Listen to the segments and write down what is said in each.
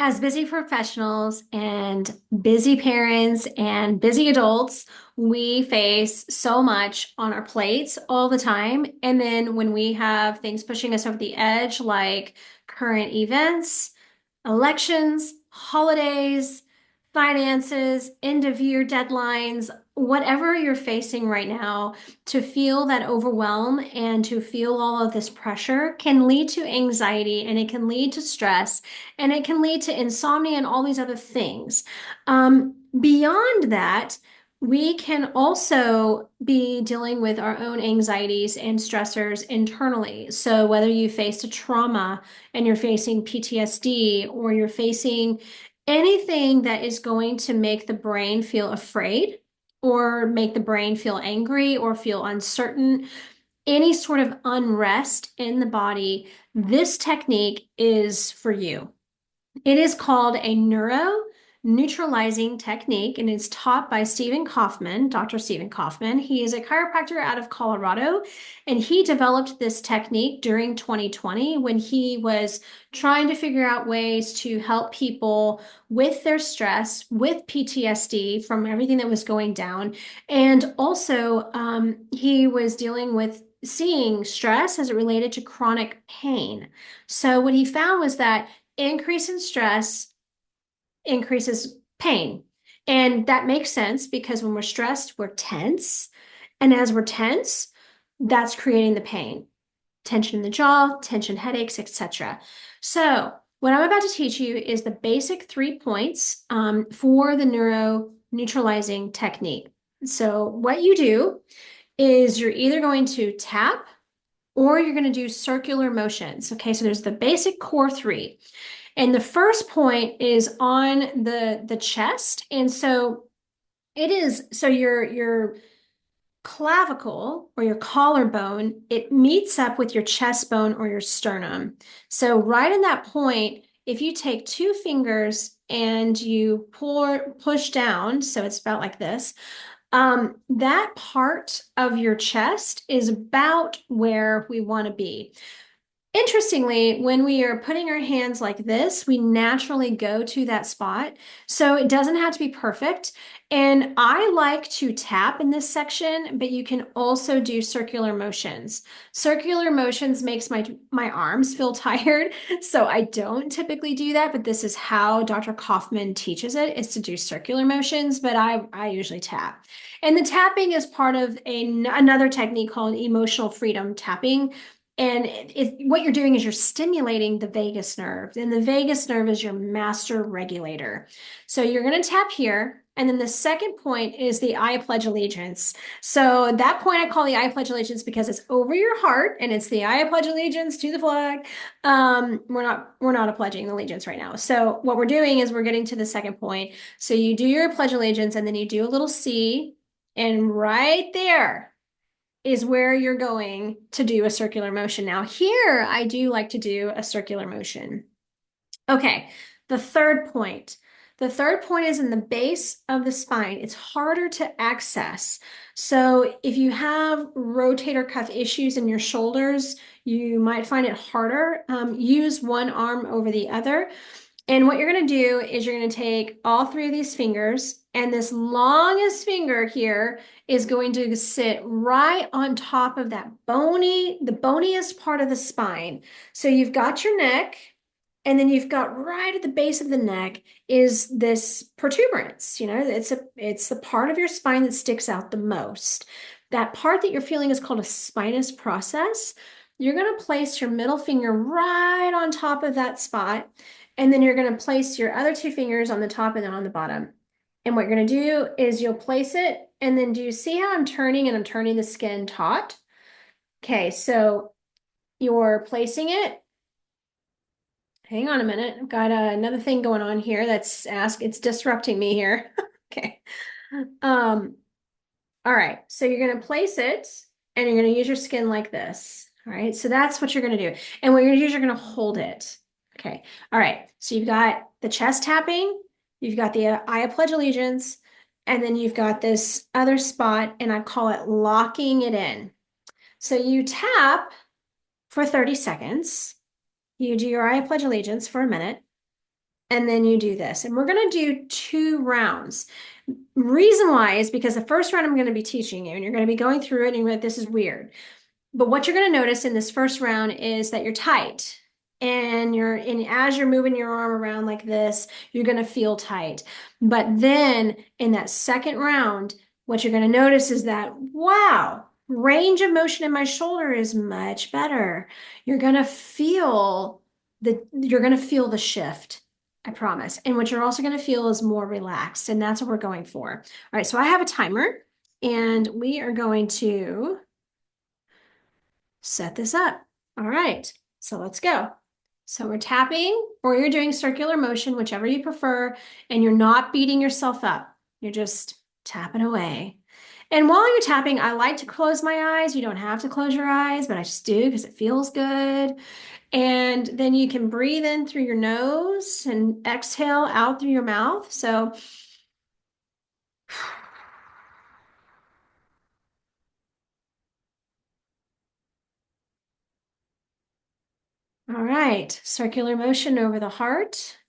As busy professionals and busy parents and busy adults, we face so much on our plates all the time. And then when we have things pushing us over the edge, like current events, elections, holidays, finances, end of year deadlines, whatever you're facing right now, to feel that overwhelm and to feel all of this pressure can lead to anxiety and it can lead to stress and it can lead to insomnia and all these other things. Beyond that, we can also be dealing with our own anxieties and stressors internally. So, whether you faced a trauma and you're facing PTSD or you're facing anything that is going to make the brain feel afraid or make the brain feel angry or feel uncertain, any sort of unrest in the body, this technique is for you. It is called a neuro neutralizing technique and it's taught by Stephen Kaufman, Dr. Stephen Kaufman. He is a chiropractor out of Colorado, and he developed this technique during 2020 when he was trying to figure out ways to help people with their stress, with PTSD from everything that was going down. And also, he was dealing with seeing stress as it related to chronic pain. So, what he found was that increase in stress increases pain. And that makes sense because when we're stressed, we're tense. And as we're tense, that's creating the pain. Tension in the jaw, tension headaches, etc. So, what I'm about to teach you is the basic 3 points for the neuro neutralizing technique. So, what you do is you're either going to tap or you're going to do circular motions. Okay, so there's the basic core three. And the first point is on the chest. And so it is, so your clavicle or your collarbone, it meets up with your chest bone or your sternum. So right in that point, if you take two fingers and you push down, so it's about like this, that part of your chest is about where we want to be. Interestingly, when we are putting our hands like this, we naturally go to that spot. So it doesn't have to be perfect. And I like to tap in this section, but you can also do circular motions. Circular motions makes my arms feel tired, so I don't typically do that, but this is how Dr. Kaufman teaches it, is to do circular motions, but I usually tap. And the tapping is part of another technique called emotional freedom tapping. And what you're doing is you're stimulating the vagus nerve, and the vagus nerve is your master regulator. So you're going to tap here. And then the second point is the I pledge allegiance. So that point I call the I pledge allegiance because it's over your heart and it's the I pledge allegiance to the flag. We're not pledging allegiance right now. So what we're doing is we're getting to the second point. So you do your pledge allegiance and then you do a little C, and right there is where you're going to do a circular motion. Now, here I do like to do a circular motion. Okay, the third point. The third point is in the base of the spine. It's harder to access. So if you have rotator cuff issues in your shoulders, you might find it harder. Use one arm over the other. And what you're going to do is you're going to take all three of these fingers, and this longest finger here is going to sit right on top of that the boniest part of the spine. So you've got your neck, and then you've got right at the base of the neck is this protuberance. It's the part of your spine that sticks out the most. That part that you're feeling is called a spinous process. You're going to place your middle finger right on top of that spot. And then you're going to place your other two fingers on the top and then on the bottom. And what you're going to do is you'll place it. And then do you see how I'm turning and I'm turning the skin taut? Okay, so you're placing it. Hang on a minute. I've got another thing going on here it's disrupting me here. Okay. Um, all right. So you're going to place it and you're going to use your skin like this. All right. So that's what you're going to do. And what you're going to do is you're going to hold it. Okay. All right. So you've got the chest tapping, you've got the I pledge allegiance, and then you've got this other spot, and I call it locking it in. So you tap for 30 seconds. You do your I pledge allegiance for a minute. and then you do this. And we're going to do 2 rounds. Reason why is because the first round I'm going to be teaching you, and you're going to be going through it, and you're like, this is weird. But what you're going to notice in this first round is that you're tight. And as you're moving your arm around like this, you're going to feel tight. But then in that second round, what you're going to notice is that, wow, range of motion in my shoulder is much better. You're going to feel the shift. I promise. And what you're also going to feel is more relaxed. And that's what we're going for. All right. So I have a timer, and we are going to set this up. All right, so let's go. So we're tapping, or you're doing circular motion, whichever you prefer, and you're not beating yourself up. You're just tapping away. And while you're tapping, I like to close my eyes. You don't have to close your eyes, but I just do because it feels good. And then you can breathe in through your nose and exhale out through your mouth. So all right, circular motion over the heart.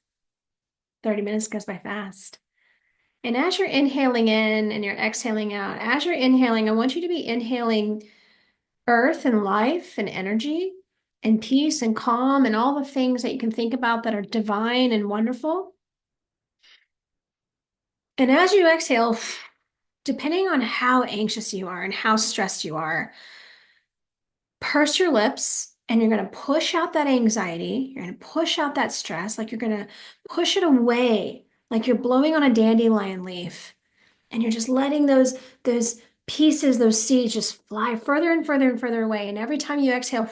30 minutes goes by fast. And as you're inhaling in and you're exhaling out, as you're inhaling, I want you to be inhaling earth and life and energy and peace and calm and all the things that you can think about that are divine and wonderful. And as you exhale, depending on how anxious you are and how stressed you are, purse your lips and you're going to push out that anxiety. You're going to push out that stress, like you're going to push it away, like you're blowing on a dandelion leaf. And you're just letting those pieces, those seeds just fly further and further and further away. And every time you exhale,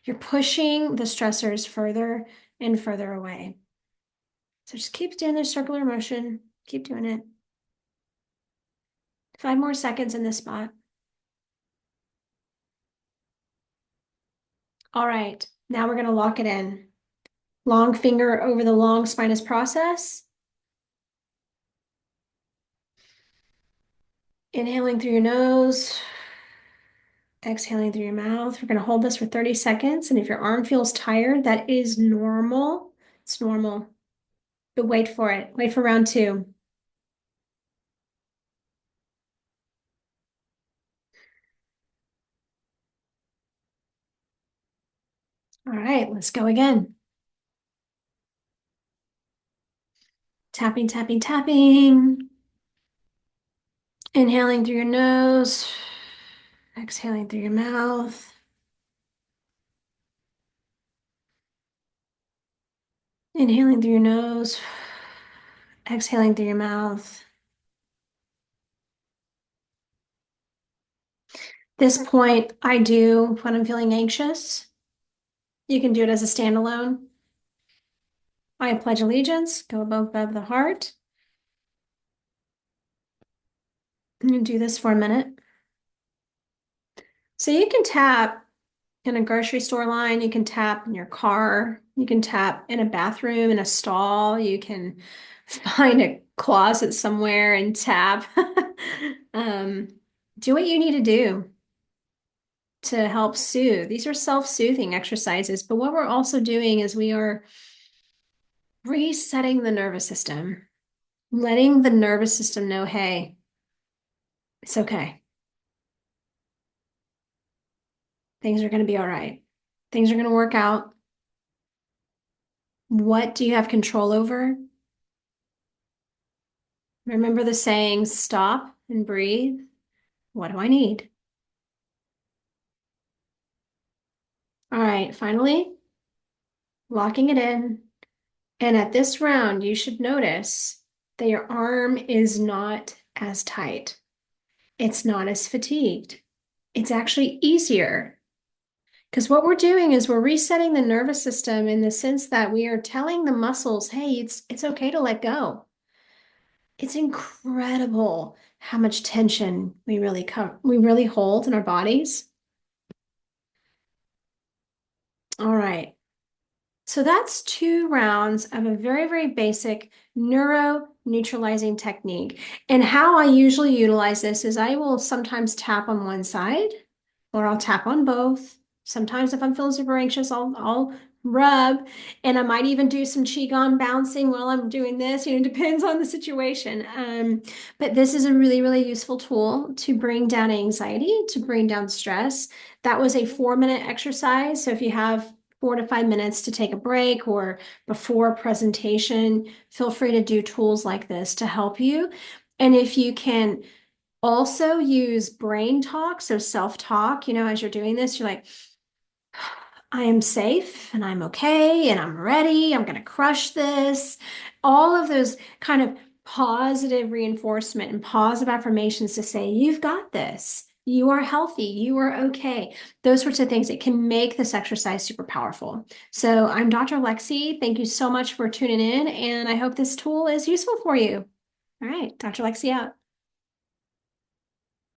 you're pushing the stressors further and further away. So just keep doing this circular motion. Keep doing it. 5 more seconds in this spot. All right, now we're going to lock it in. Long finger over the long spinous process. Inhaling through your nose. Exhaling through your mouth. We're going to hold this for 30 seconds. And if your arm feels tired, that is normal. It's normal. But wait for it. Wait for round 2. All right, let's go again. Tapping, tapping, tapping. Inhaling through your nose. Exhaling through your mouth. Inhaling through your nose. Exhaling through your mouth. This point, I do when I'm feeling anxious. You can do it as a standalone. I pledge allegiance, go above the heart. And do this for a minute. So you can tap in a grocery store line, you can tap in your car, you can tap in a bathroom, in a stall, you can find a closet somewhere and tap. Do what you need to do to help soothe. These are self-soothing exercises, but what we're also doing is we are resetting the nervous system, letting the nervous system know, hey, it's okay. Things are going to be all right. Things are going to work out. What do you have control over? Remember the saying, stop and breathe. What do I need? All right, finally, locking it in. And at this round, you should notice that your arm is not as tight. It's not as fatigued. It's actually easier. Because what we're doing is we're resetting the nervous system in the sense that we are telling the muscles, hey, it's okay to let go. It's incredible how much tension we really hold in our bodies. All right. So that's 2 rounds of a very, very basic neuro neutralizing technique. And how I usually utilize this is I will sometimes tap on one side or I'll tap on both. Sometimes if I'm feeling super anxious, I'll rub, and I might even do some qigong bouncing while I'm doing this. You know, depends on the situation. But this is a really, really useful tool to bring down anxiety, to bring down stress. That was a 4-minute exercise. So if you have 4 to 5 minutes to take a break or before a presentation, feel free to do tools like this to help you. And if you can also use brain talk, so self-talk, you know, as you're doing this, you're like, I am safe and I'm okay and I'm ready. I'm going to crush this. All of those kind of positive reinforcement and positive affirmations to say, you've got this. You are healthy. You are okay. Those sorts of things. It can make this exercise super powerful. So I'm Dr. Lexi. Thank you so much for tuning in, and I hope this tool is useful for you. All right, Dr. Lexi out.